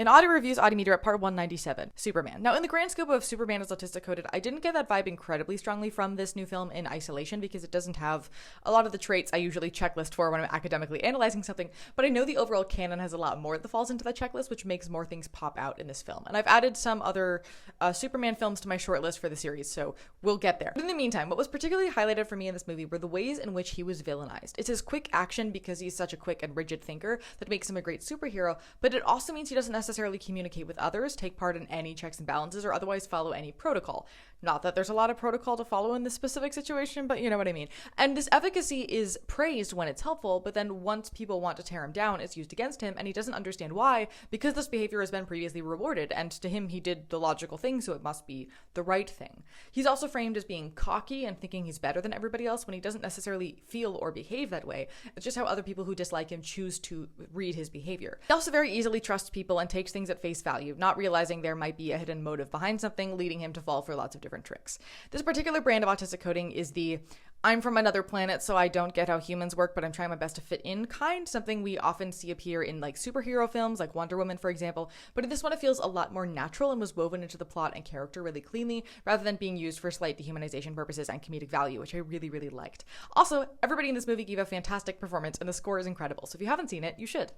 In Audio Reviews, Audio Meter at part 197, Superman. Now, in the grand scope of Superman as autistic coded, I didn't get that vibe incredibly strongly from this new film in isolation because it doesn't have a lot of the traits I usually checklist for when I'm academically analyzing something, but I know the overall canon has a lot more that falls into that checklist, which makes more things pop out in this film. And I've added some other Superman films to my shortlist for the series, so we'll get there. But in the meantime, what was particularly highlighted for me in this movie were the ways in which he was villainized. It's his quick action because he's such a quick and rigid thinker that makes him a great superhero, but it also means he doesn't necessarily communicate with others, take part in any checks and balances, or otherwise follow any protocol. Not that there's a lot of protocol to follow in this specific situation, but you know what I mean. And this efficacy is praised when it's helpful, but then once people want to tear him down, it's used against him, and he doesn't understand why, because this behavior has been previously rewarded, and to him he did the logical thing, so it must be the right thing. He's also framed as being cocky and thinking he's better than everybody else when he doesn't necessarily feel or behave that way. It's just how other people who dislike him choose to read his behavior. He also very easily trusts people and takes things at face value, not realizing there might be a hidden motive behind something, leading him to fall for lots of different tricks. This particular brand of autistic coding is the I'm from another planet, so I don't get how humans work, but I'm trying my best to fit in kind, something we often see appear in like superhero films, like Wonder Woman, for example. But in this one, it feels a lot more natural and was woven into the plot and character really cleanly, rather than being used for slight dehumanization purposes and comedic value, which I really, really liked. Also, everybody in this movie gave a fantastic performance, and the score is incredible, so if you haven't seen it, you should.